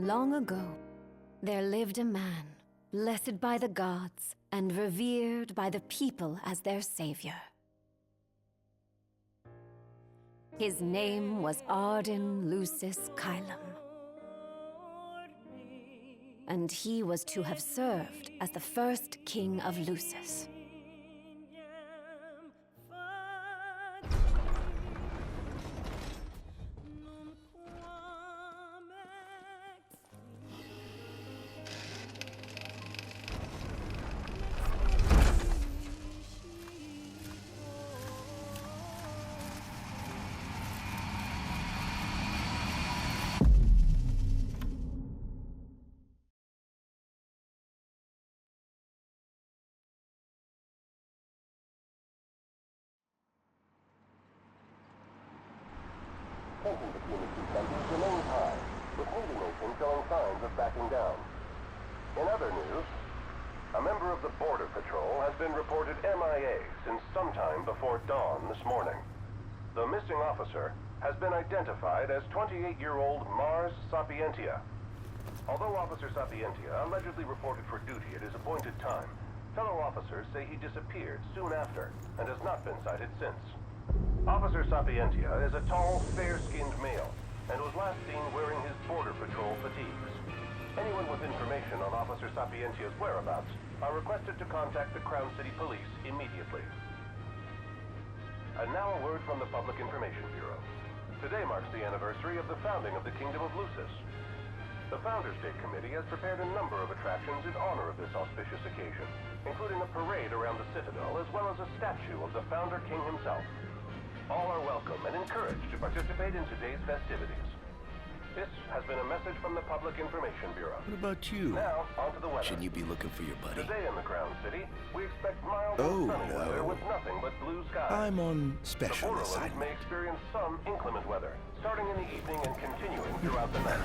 Long ago, there lived a man, blessed by the gods and revered by the people as their savior. His name was Ardyn Lucis Kylum, and he was to have served as the first king of Lucis. Tension between the two countries remains high, with neither nation showing signs of backing down. In other news, a member of the Border Patrol has been reported MIA since sometime before dawn this morning. The missing officer has been identified as 28-year-old Mars Sapientia. Although Officer Sapientia allegedly reported for duty at his appointed time, fellow officers say he disappeared soon after and has not been sighted since. Officer Sapientia is a tall, fair-skinned male, and was last seen wearing his Border Patrol fatigues. Anyone with information on Officer Sapientia's whereabouts are requested to contact the Crown City Police immediately. And now a word from the Public Information Bureau. Today marks the anniversary of the founding of the Kingdom of Lucis. The Founders Day Committee has prepared a number of attractions in honor of this auspicious occasion, including a parade around the Citadel as well as a statue of the Founder King himself. All are welcome and encouraged to participate in today's festivities. This has been a message from the Public Information Bureau. What about you? Now, on to the weather. Shouldn't you be looking for your buddy? Today in the Crown City, we expect mild Oh, and sunny no. weather with nothing but blue skies. I'm on The special borderlands assignment. may experience some inclement weather, starting in the evening and continuing throughout the night.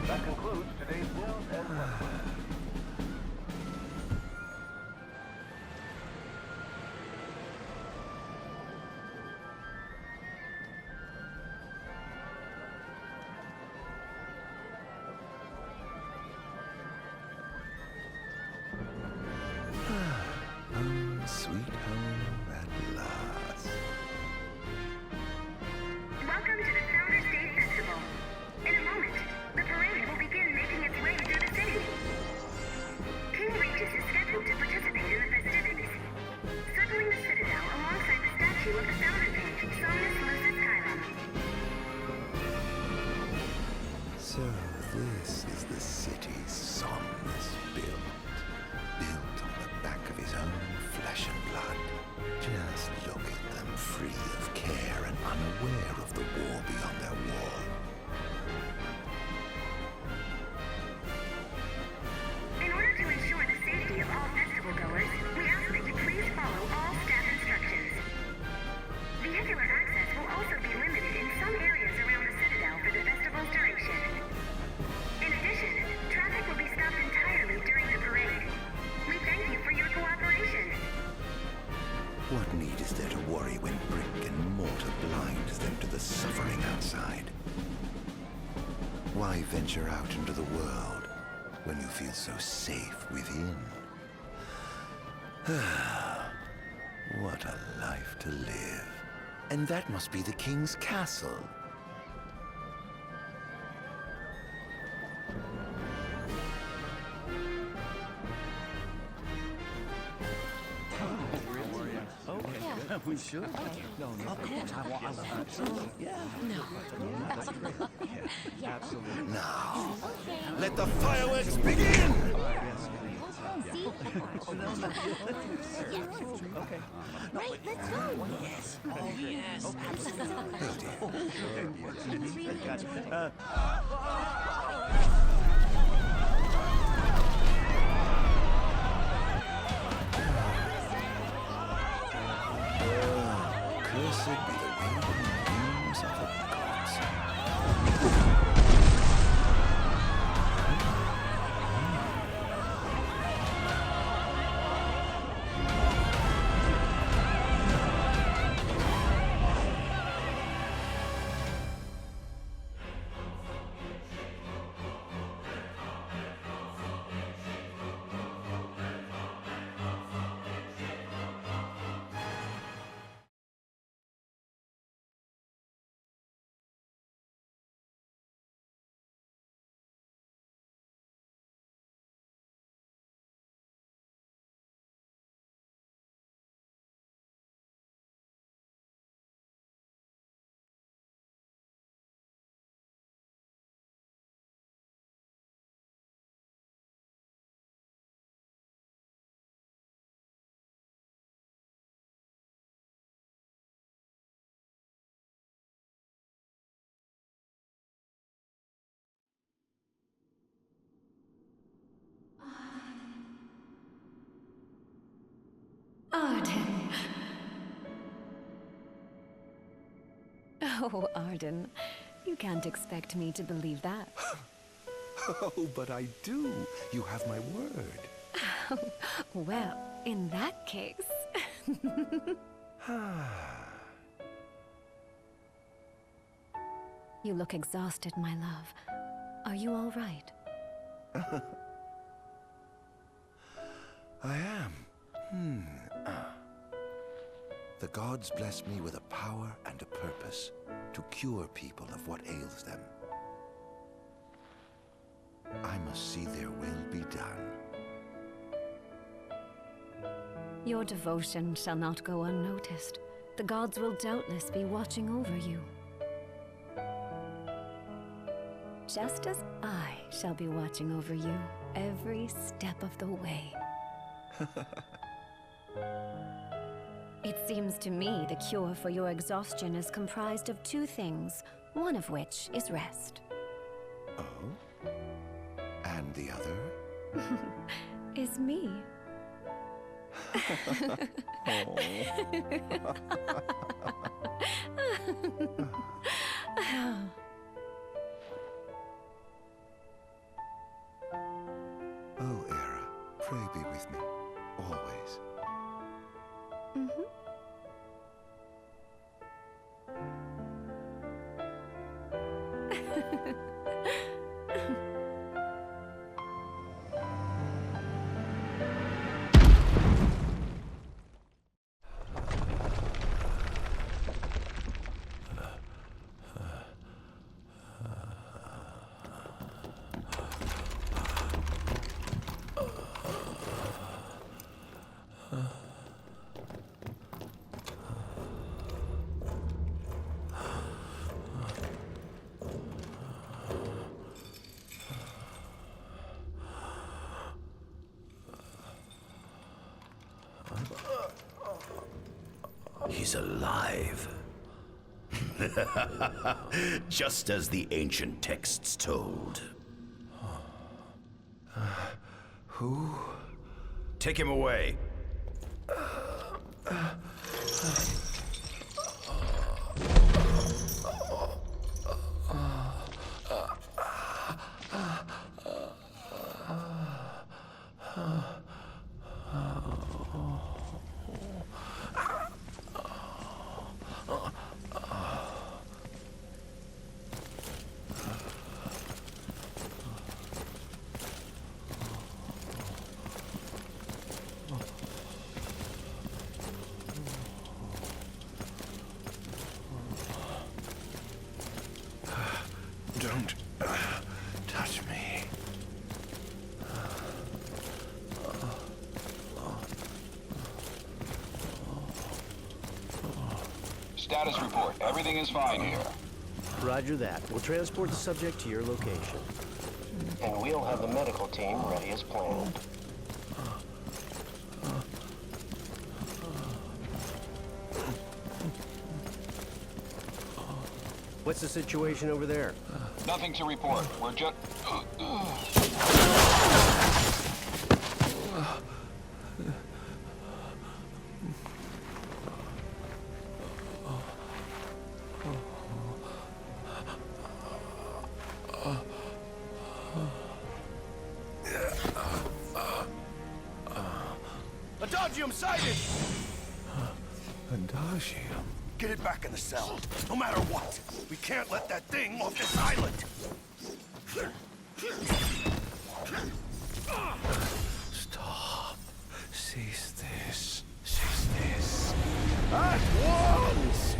That concludes today's news and weather. Sweet home at last. Welcome to the Founders Day Festival. In a moment, the parade will begin making its way through the city. King Regis is scheduled to participate in the festivities, circling the Citadel alongside the statue of the Founder King, Somnus Lucis Kylum. So this is the city Somnus built. Built on the back of his own flesh and blood. Just look at them, free of care and unaware of the war beyond their wall. In order to ensure the safety of all festival goers, we ask that you please follow all staff instructions. Vehicular access will also be limited in some areas around the Citadel for the festival's duration. In addition, traffic will be stopped entirely during the parade. We thank you for your cooperation. What need is there to worry when brick and mortar blinds them to the suffering outside? Why venture out into the world when you feel so safe within? What a life to live. And that must be the king's castle. We should. Okay. No, of course. I want absolutely. Yeah. No. Absolutely. Now, let the fireworks begin! Okay. Right, let's go. Yes. Oh, yes. Cursed be the wind and beams of the gods. Oh, Ardyn, you can't expect me to believe that. Oh, but I do. You have my word. Well, in that case... You look exhausted, my love. Are you all right? I am. The gods blessed me with a power and a purpose to cure people of what ails them. I must see their will be done. Your devotion shall not go unnoticed. The gods will doubtless be watching over you. Just as I shall be watching over you every step of the way. It seems to me the cure for your exhaustion is comprised of two things, one of which is rest. Oh? And the other? Is me. Oh, Era, pray be with me, always. He's alive. Just as the ancient texts told. Who? Take him away. Don't touch me. Status report. Everything is fine here. Roger that. We'll transport the subject to your location. And we'll have the medical team ready as planned. What's the situation over there? Nothing to report. We're just... Adagium sighted! Adagium? Get it back in the cell, no matter what. We can't let that thing off this island. Stop. Cease this. Cease this. At once!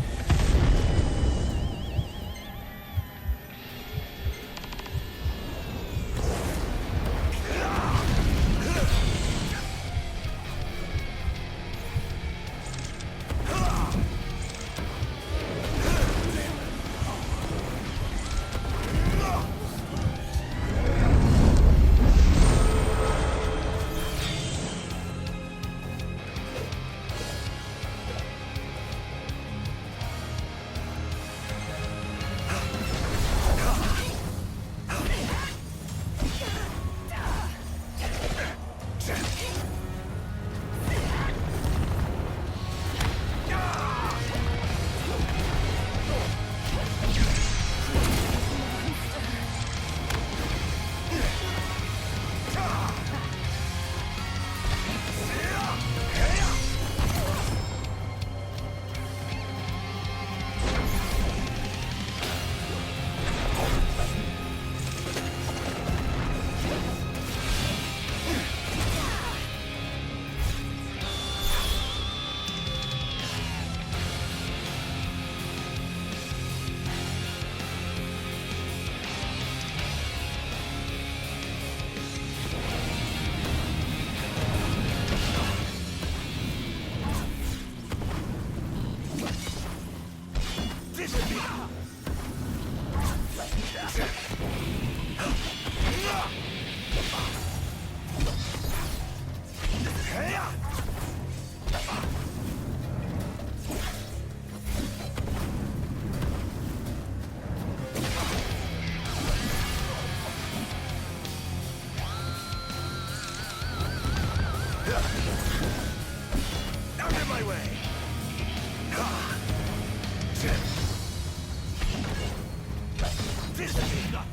Out of my way! This ain't nothing!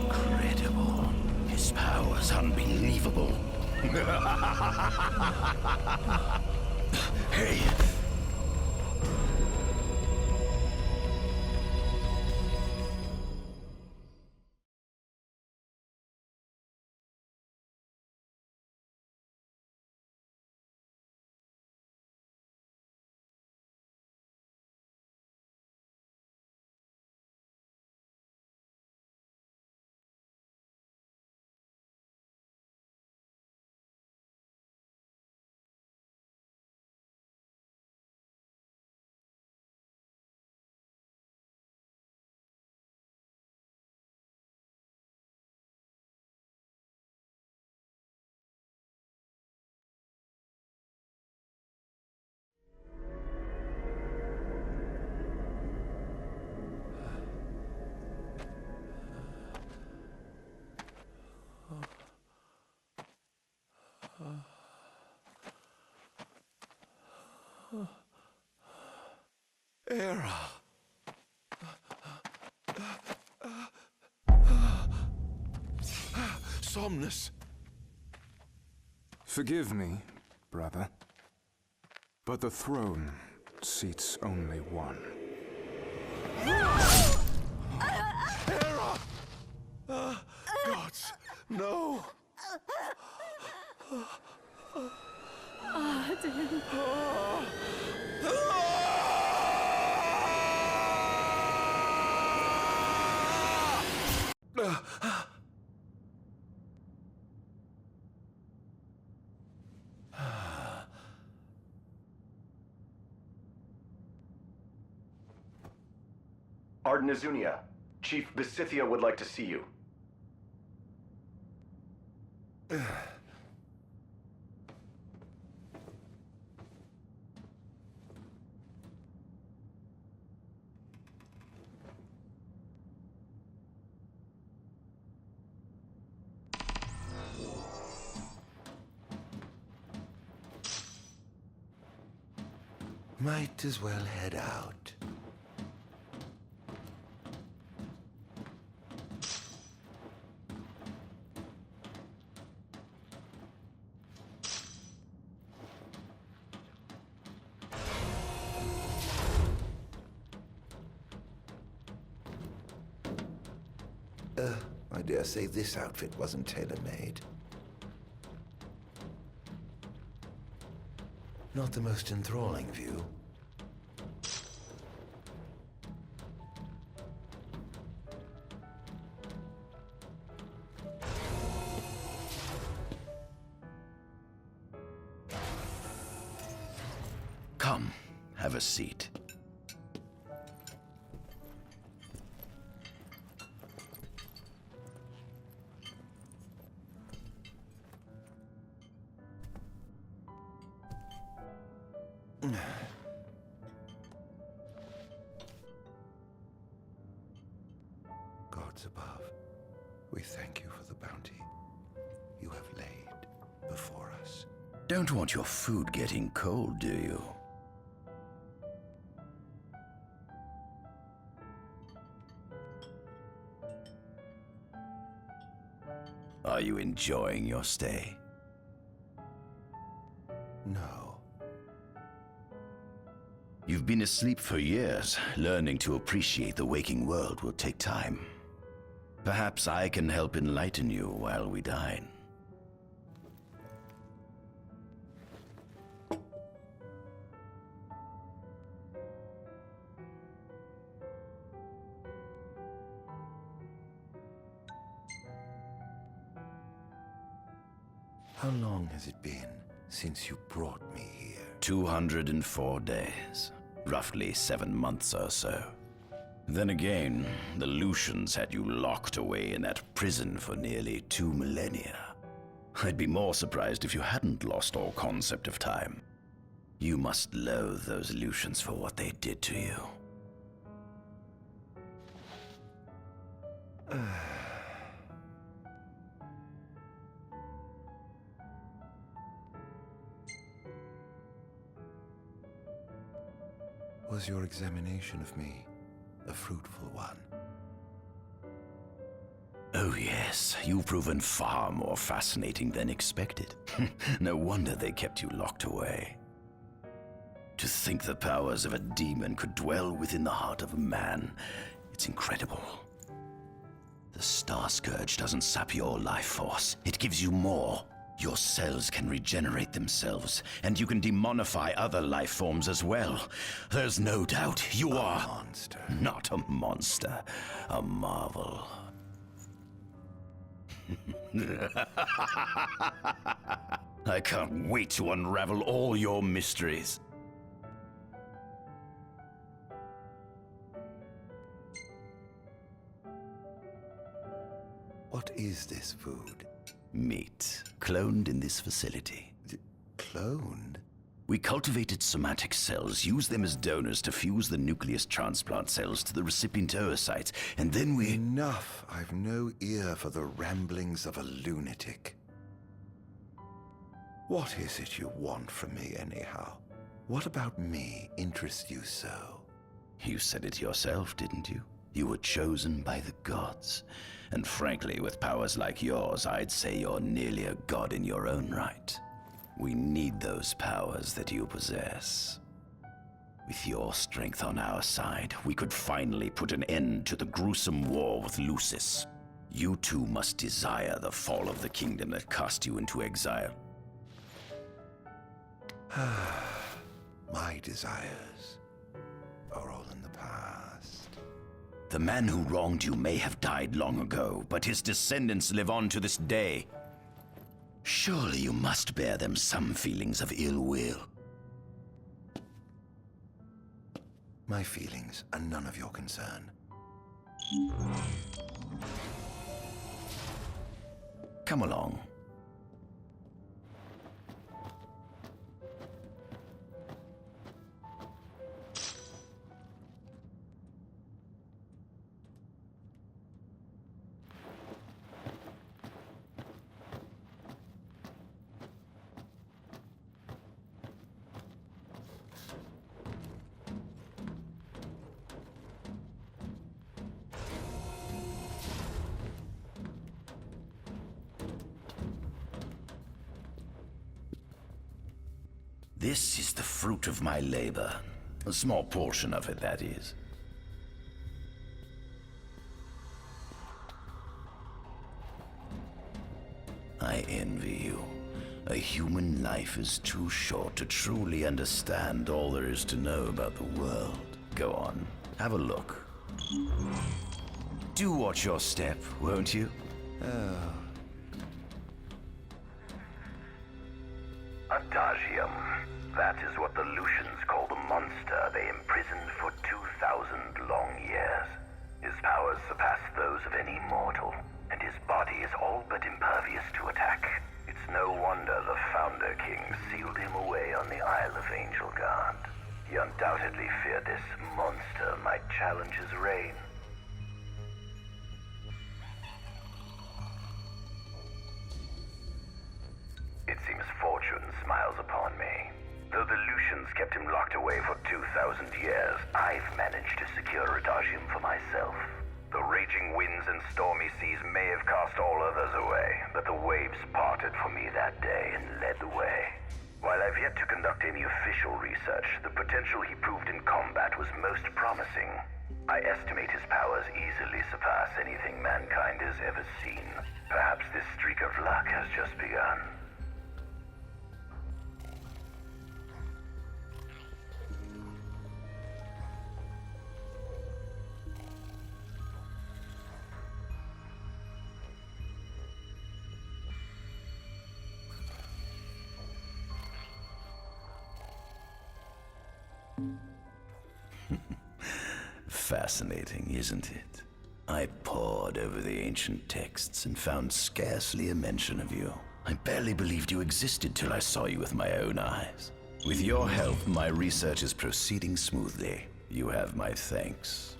Incredible. His power's unbelievable. Hey! Era. Somnus. Forgive me, brother, but the throne seats only one. Era! Gods, no! Ardyn. Ardyn Azunia, Chief Besithia would like to see you. Might as well head out. I dare say this outfit wasn't tailor-made. Not the most enthralling view. Come, have a seat. Gods above, we thank you for the bounty you have laid before us. Don't want your food getting cold, do you? Are you enjoying your stay? No. You've been asleep for years. Learning to appreciate the waking world will take time. Perhaps I can help enlighten you while we dine. How long has it been since you brought me here? 204 days. Roughly 7 months or so. Then again, the Lucians had you locked away in that prison for nearly 2 millennia. I'd be more surprised if you hadn't lost all concept of time. You must loathe those Lucians for what they did to you. Was your examination of me a fruitful one? Oh yes, you've proven far more fascinating than expected. No wonder they kept you locked away. To think the powers of a demon could dwell within the heart of a man, it's incredible. The Star Scourge doesn't sap your life force, it gives you more. Your cells can regenerate themselves, and you can demonify other life forms as well. There's no doubt you are... A monster. Not a monster, a marvel. I can't wait to unravel all your mysteries. What is this food? Meat, cloned in this facility. Cloned? We cultivated somatic cells, used them as donors to fuse the nucleus transplant cells to the recipient oocytes, and then we... Enough! I've no ear for the ramblings of a lunatic. What is it you want from me, anyhow? What about me interests you so? You said it yourself, didn't you? You were chosen by the gods. And frankly, with powers like yours, I'd say you're nearly a god in your own right. We need those powers that you possess. With your strength on our side, we could finally put an end to the gruesome war with Lucis. You too must desire the fall of the kingdom that cast you into exile. My desires are all in the past. The man who wronged you may have died long ago, but his descendants live on to this day. Surely you must bear them some feelings of ill will. My feelings are none of your concern. Come along. This is the fruit of my labor. A small portion of it, that is. I envy you. A human life is too short to truly understand all there is to know about the world. Go on, have a look. Do watch your step, won't you? Adagium. That is what the Lucians call the monster they imprisoned for 2,000 long years. His powers surpass those of any mortal, and his body is all but impervious to attack. It's no wonder the Founder King sealed him away on the Isle of Angel Guard. He undoubtedly feared this monster might challenge his reign. It seems fortune smiles upon me. Though the Lucians kept him locked away for 2,000 years, I've managed to secure Adagium for myself. The raging winds and stormy seas may have cast all others away, but the waves parted for me that day and led the way. While I've yet to conduct any official research, the potential he proved in combat was most promising. I estimate his powers easily surpass anything mankind has ever seen. Perhaps this streak of luck has just begun. Fascinating, isn't it? I pored over the ancient texts and found scarcely a mention of you. I barely believed you existed till I saw you with my own eyes. With your help, my research is proceeding smoothly. You have my thanks.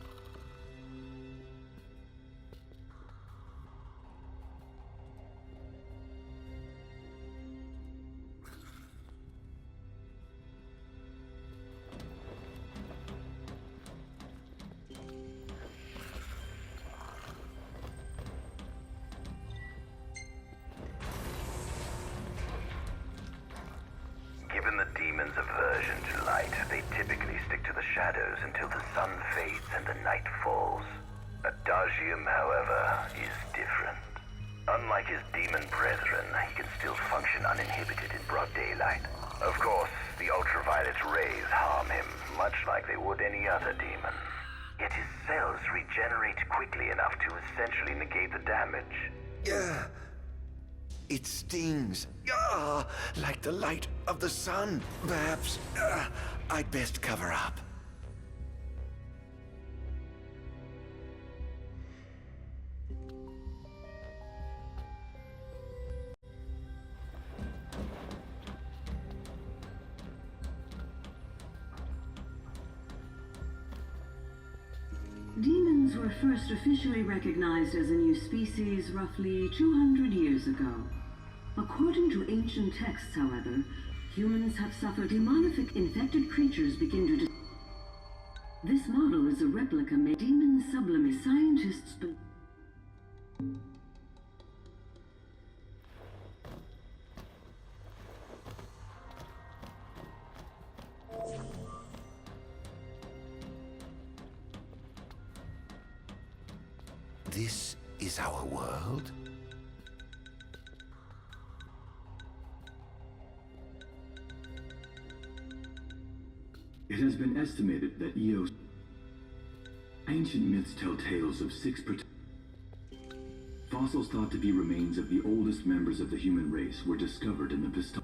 Given the demon's aversion to light, they typically stick to the shadows until the sun fades and the night falls. Adagium, however, is different. Unlike his demon brethren, he can still function uninhibited in broad daylight. Of course, the ultraviolet rays harm him, much like they would any other demon. Yet his cells regenerate quickly enough to essentially negate the damage. Yeah. It stings. Like the light of the sun. Perhaps I'd best cover up. Demons were first officially recognized as a new species roughly 200 years ago. According to ancient texts, however, humans have suffered demonic infected creatures begin to This model is a replica made demon sublime scientists This is our world? It has been estimated that Eos... Ancient myths tell tales of fossils thought to be remains of the oldest members of the human race were discovered in the Piston.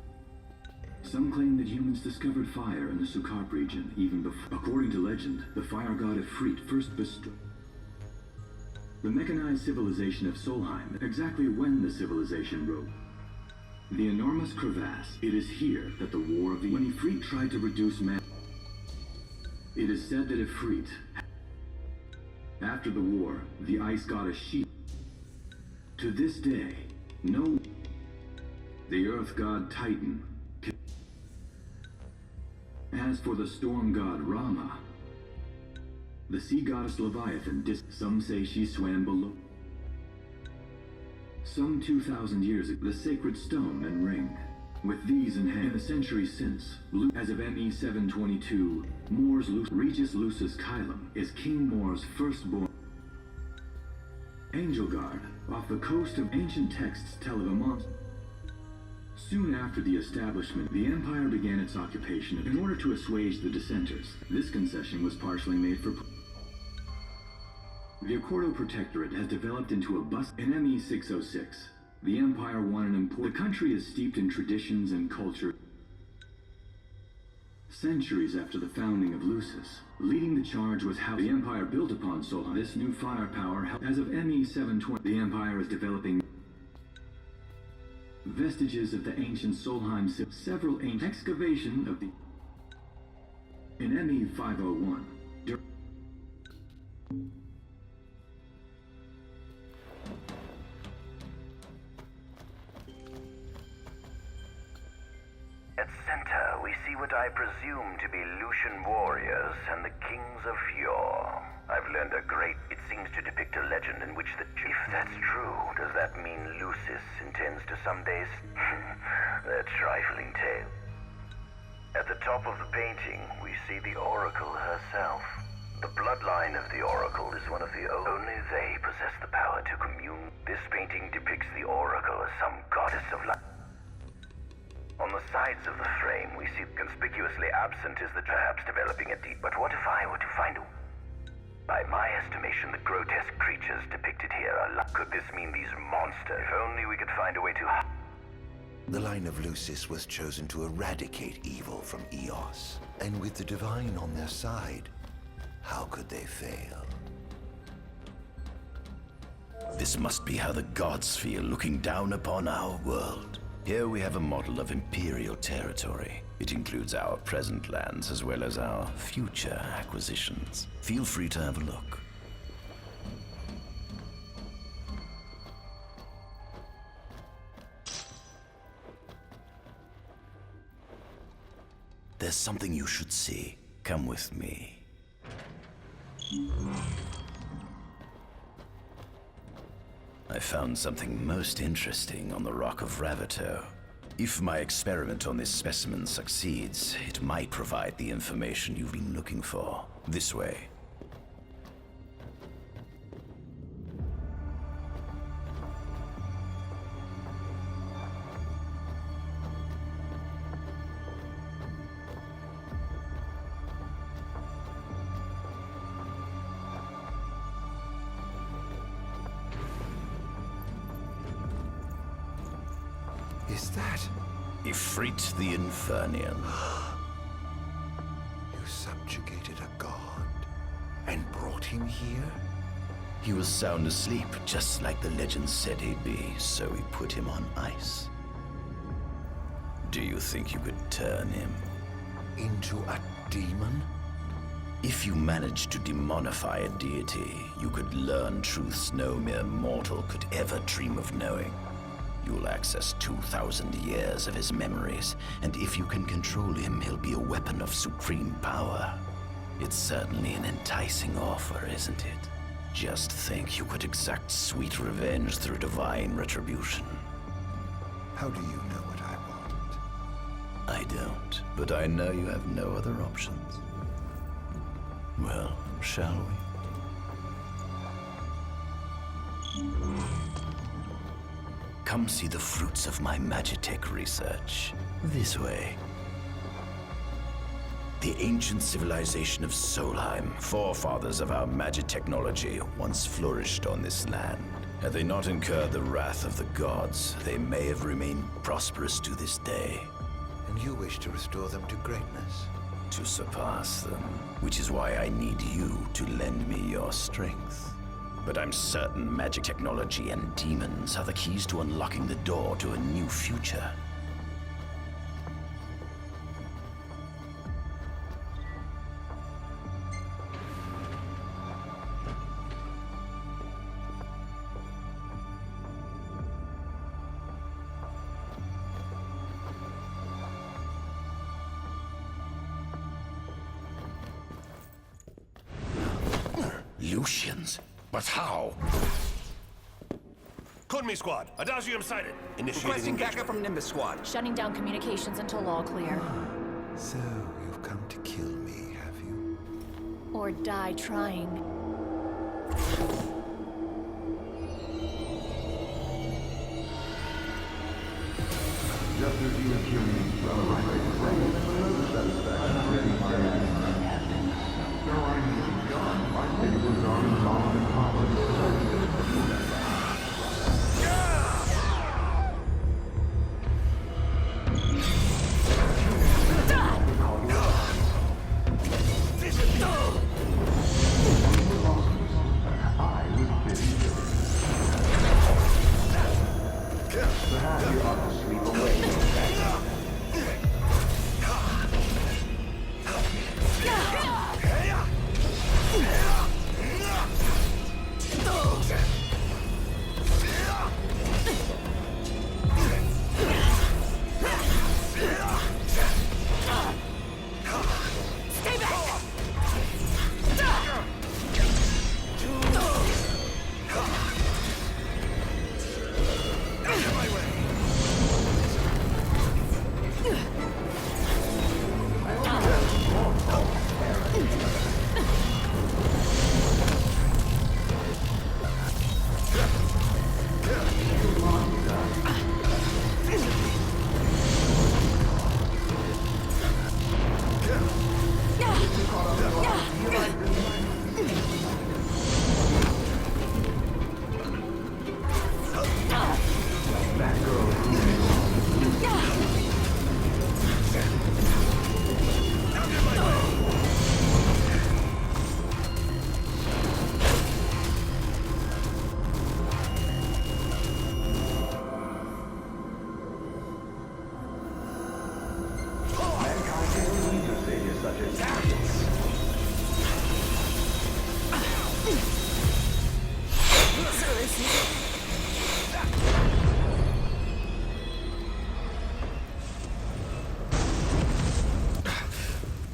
Some claim that humans discovered fire in the Sukarp region even before. According to legend, the fire god Ifrit first bestowed the mechanized civilization of Solheim, exactly when the civilization rose. The enormous crevasse, it is here that the war of the... When Ifrit tried to reduce man... It is said that Ifrit... After the war, the ice goddess She... To this day, no... The earth god Titan... As for the storm god Rama... The sea goddess Leviathan, some say she swam below. Some 2,000 years ago, the sacred stone and ring. With these in hand, in the centuries since, as of ME 722, Regis Lucis Kylum is King Mor's firstborn. Angelgard, off the coast of ancient texts tell of a monster. Soon after the establishment, the Empire began its occupation in order to assuage the dissenters. This concession was partially made for... The Accordo Protectorate has developed into a bust in ME 606. The Empire won an important... The country is steeped in traditions and culture. Centuries after the founding of Lucis, leading the charge was how the Empire built upon Solheim. This new firepower, as of ME-720, the Empire is developing vestiges of the ancient Solheim, several ancient excavation of the in ME-501. At center, we see what I presume to be Lucian warriors and the kings of yore. I've learned a great... It seems to depict a legend in which the... If that's true, does that mean Lucis intends to someday... That trifling tale. At the top of the painting, we see the Oracle herself. The bloodline of the Oracle is one of the... Only they possess the power to commune. This painting depicts the Oracle as some goddess of life. On the sides of the frame, we see conspicuously absent is the perhaps developing a deep... But what if I were to find a... By my estimation, the grotesque creatures depicted here are... Could this mean these monsters? If only we could find a way to... The line of Lucis was chosen to eradicate evil from Eos. And with the divine on their side, how could they fail? This must be how the gods feel looking down upon our world. Here we have a model of imperial territory. It includes our present lands as well as our future acquisitions. Feel free to have a look. There's something you should see. Come with me. I found something most interesting on the Rock of Ravito. If my experiment on this specimen succeeds, it might provide the information you've been looking for. This way. Is that... Ifrit the Infernian. You subjugated a god and brought him here? He was sound asleep, just like the legend said he'd be, so we put him on ice. Do you think you could turn him into a demon? If you managed to demonify a deity, you could learn truths no mere mortal could ever dream of knowing. You'll access 2,000 years of his memories, and if you can control him, he'll be a weapon of supreme power. It's certainly an enticing offer, isn't it? Just think you could exact sweet revenge through divine retribution. How do you know what I want? I don't, but I know you have no other options. Well, shall we? Come see the fruits of my Magitech research. This way. The ancient civilization of Solheim, forefathers of our magic technology, once flourished on this land. Had they not incurred the wrath of the gods, they may have remained prosperous to this day. And you wish to restore them to greatness? To surpass them, which is why I need you to lend me your strength. But I'm certain magic technology and demons are the keys to unlocking the door to a new future. Lucians? But how? Kunmi Squad, Adagium sighted. Requesting backup from Nimbus Squad. Shutting down communications until all clear. So, you've come to kill me, have you? Or die trying. Just as you accused Perhaps you ought to sleep away your bad. Stay back!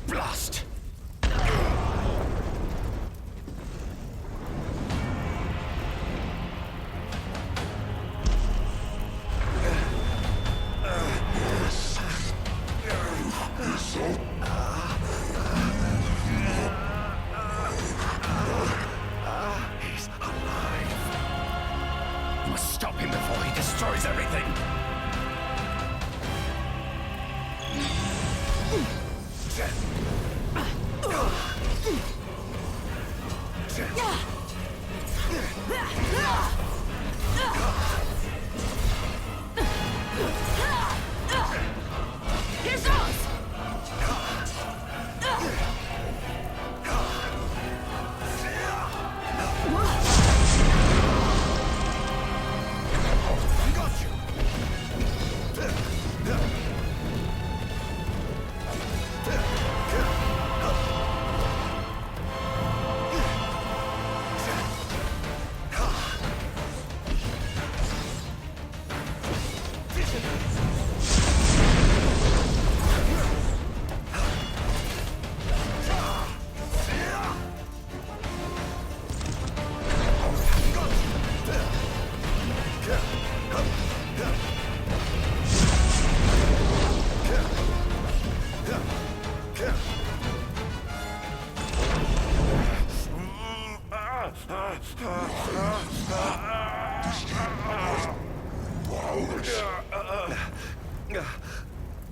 Blast! He's alive. Must stop him before he destroys everything. Here goes!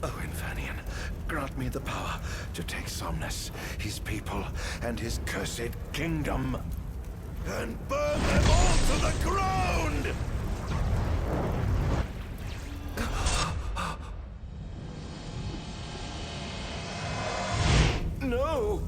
Oh, Infanian, grant me the power to take Somnus, his people, and his cursed kingdom, and burn them all to the ground! No!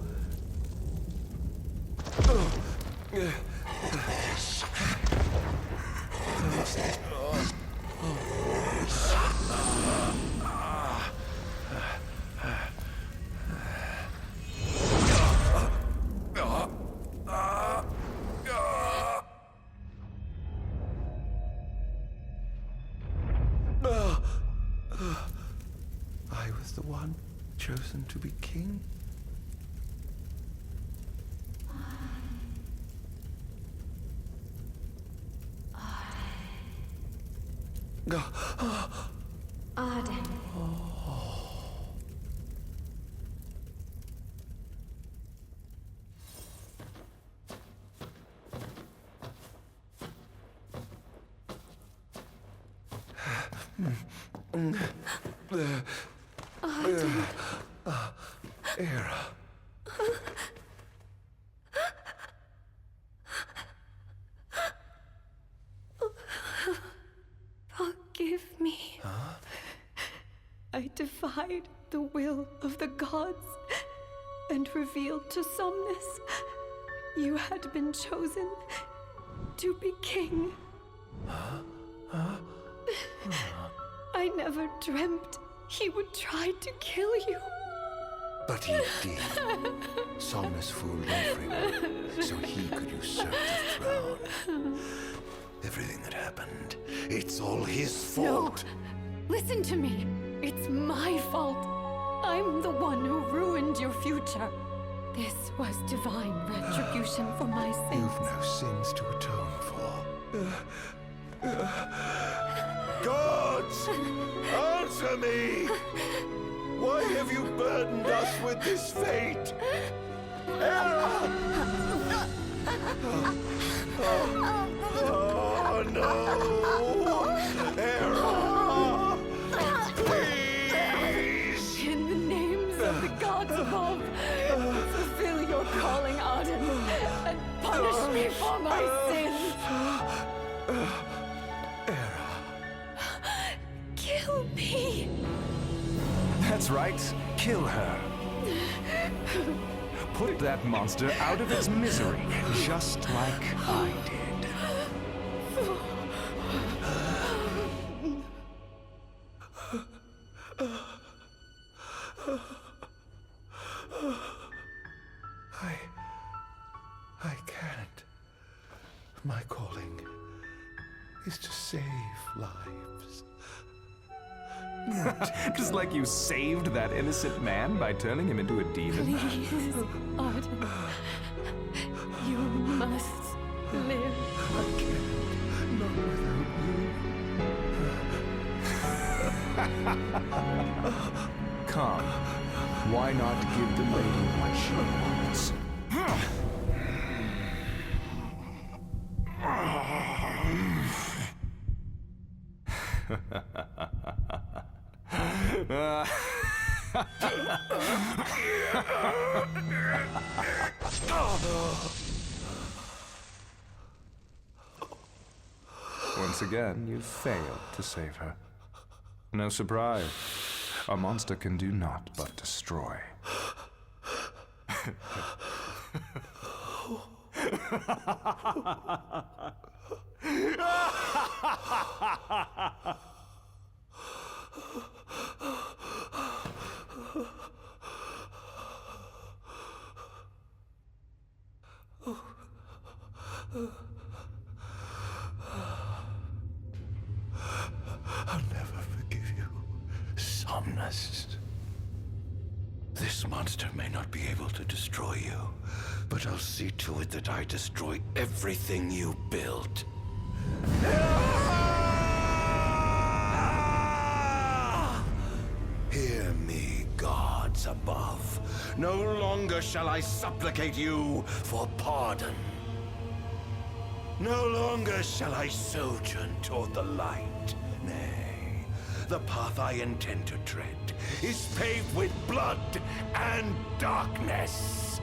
I was the one chosen to be king? Ardyn. Era. Forgive me. Huh? I defied the will of the gods and revealed to Somnus you had been chosen to be king. Huh? I never dreamt he would try to kill you. But he did. Somnus fooled everyone, so he could usurp the throne. Everything that happened, it's all his fault. No, listen to me. It's my fault. I'm the one who ruined your future. This was divine retribution for my sins. You've no sins to atone for. Gods! Answer me! Why have you burdened us with this fate? Hera! Oh no! Hera! Please! In the names of the gods above, fulfill your calling, Ardyn, and punish me for my sins. Kill me. That's right. Kill her. Put that monster out of its misery, just like I did. I can't. My calling is to save lives. Just like you saved that innocent man by turning him into a demon. Please, Ardyn. You must live. I can't. Not without you. Come. Why not give the lady what she wants? Once again, you failed to save her. No surprise. A monster can do naught but destroy. I'll never forgive you, Somnus. This monster may not be able to destroy you, but I'll see to it that I destroy everything you built. Hear me, gods above. No longer shall I supplicate you for pardon. No longer shall I sojourn toward the light. Nay, the path I intend to tread is paved with blood and darkness.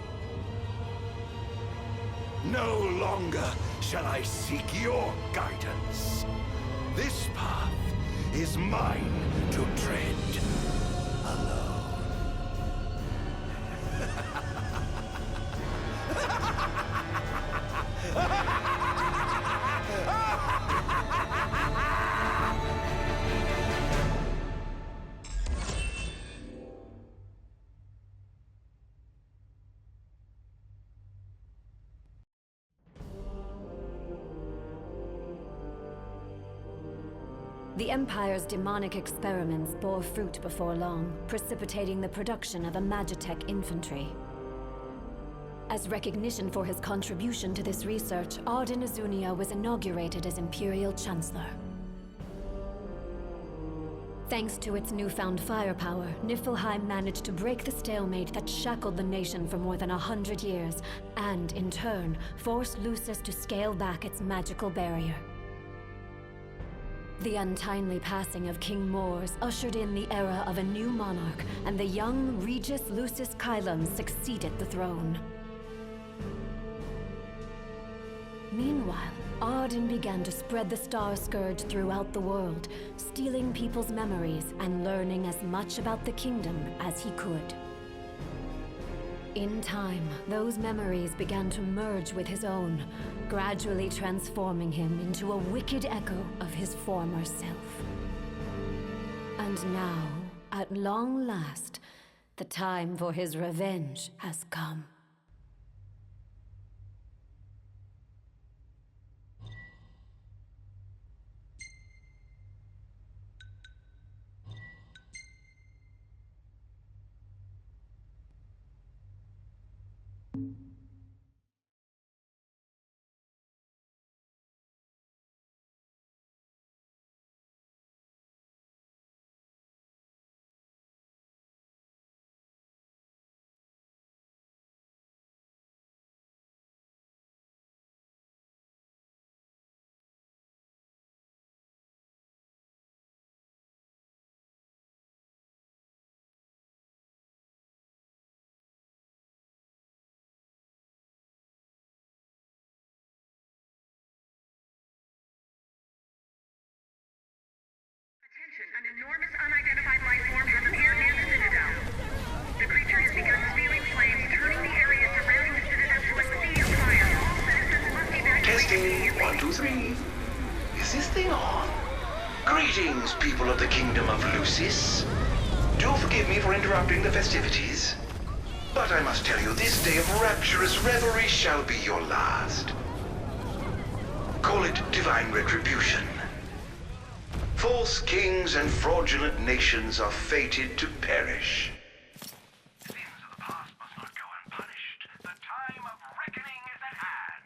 No longer shall I seek your guidance. This path is mine to tread alone. The Empire's demonic experiments bore fruit before long, precipitating the production of a Magitech infantry. As recognition for his contribution to this research, Ardyn Azunia was inaugurated as Imperial Chancellor. Thanks to its newfound firepower, Niflheim managed to break the stalemate that shackled the nation for more than 100 years, and, in turn, forced Lucis to scale back its magical barrier. The untimely passing of King Mors ushered in the era of a new monarch, and the young Regis Lucis Kylum succeeded the throne. Meanwhile, Ardyn began to spread the Star Scourge throughout the world, stealing people's memories and learning as much about the kingdom as he could. In time, those memories began to merge with his own, gradually transforming him into a wicked echo of his former self. And now, at long last, the time for his revenge has come. An enormous unidentified life form has appeared near the Citadel. The creature has begun spewing flames, turning the area surrounding the Citadel to a sea of fire. All citizens must evacuate Testing, immediately. 1, 2, 3. Is this thing on? Greetings, people of the Kingdom of Lucis. Do forgive me for interrupting the festivities, but I must tell you, this day of rapturous revelry shall be your last. Call it divine retribution. False kings and fraudulent nations are fated to perish. Sins of the past must not go unpunished. The time of reckoning is at hand.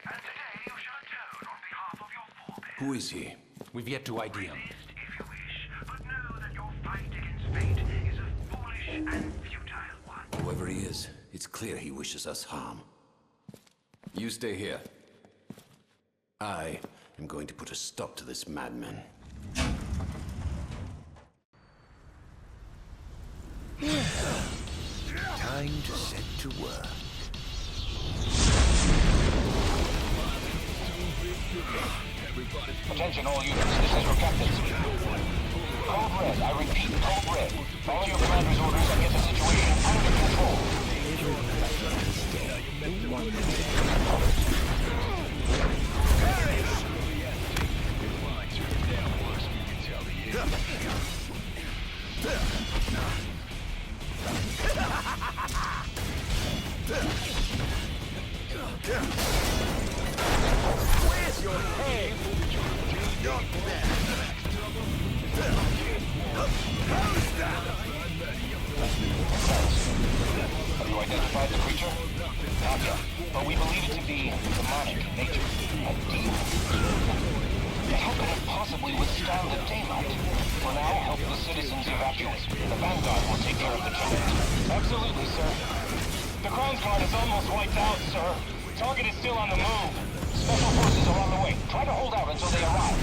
And today you shall atone on behalf of your forebears. Who is he? We've yet to ID him. Resist if you wish, but know that your fight against fate is a foolish and futile one. Whoever he is, it's clear he wishes us harm. You stay here. I am going to put a stop to this madman. Time to set to work. Attention all units, this is your captain speaking. Code Red, I repeat, Code Red. Follow your commander's orders and get the situation under control. Where's your head? Not there. How's that? Have you identified the creature? Not yet, but we believe it to be demonic in nature. A demon. But how could it possibly withstand the daylight? For now, help the citizens evacuate. The Vanguard will take care of the challenge. Absolutely, sir. The Crown's Guard is almost wiped out, sir. Target is still on the move. Special forces are on the way. Try to hold out until they arrive.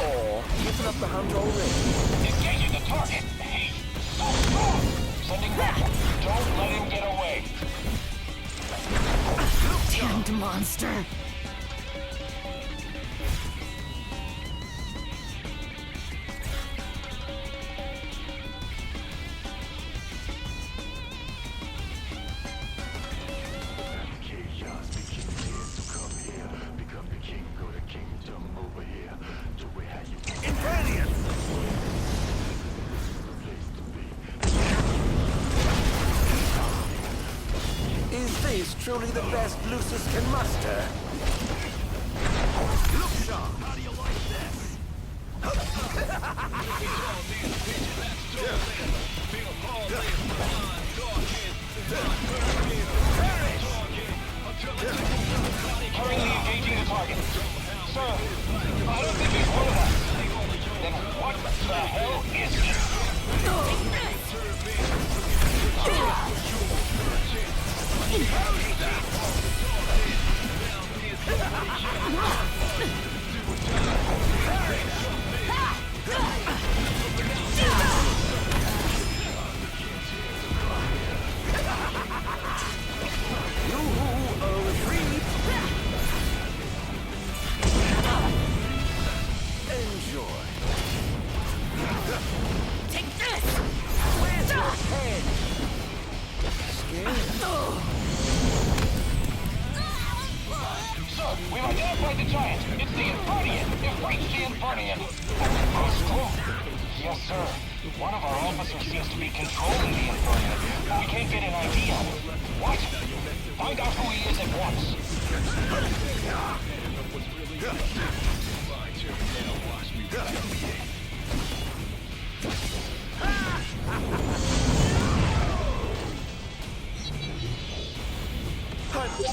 Oh, giving up the hunt already. Engaging the target. Hey, stop. Sending back. Don't let him get away. Damned monster! Is this truly the best Lucis can muster? Look sharp! How do you like this? Currently engaging the target. Sir, I don't think he's one of us. Then what the hell is he? Ardyn. Crystal? Yes, sir. One of our officers seems to be controlling the Inferno. We can't get an idea. What? Find out who he is at once.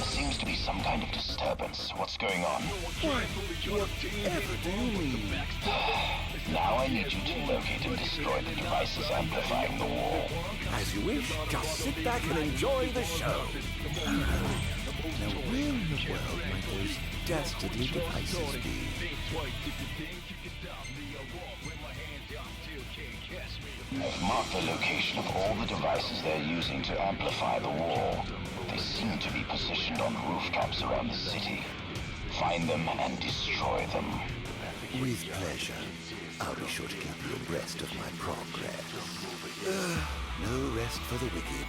Seems to be some kind of disturbance. What's going on? Whatever do you mean? Now I need you to locate and destroy the devices amplifying the wall. As you wish, just sit back and enjoy the show. Now where in the world might those dastardly devices be? I've marked the location of all the devices they're using to amplify the wall. They seem to be positioned on rooftops around the city. Find them and destroy them. With pleasure. I'll be sure to keep you abreast of my progress. No rest for the wicked.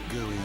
Going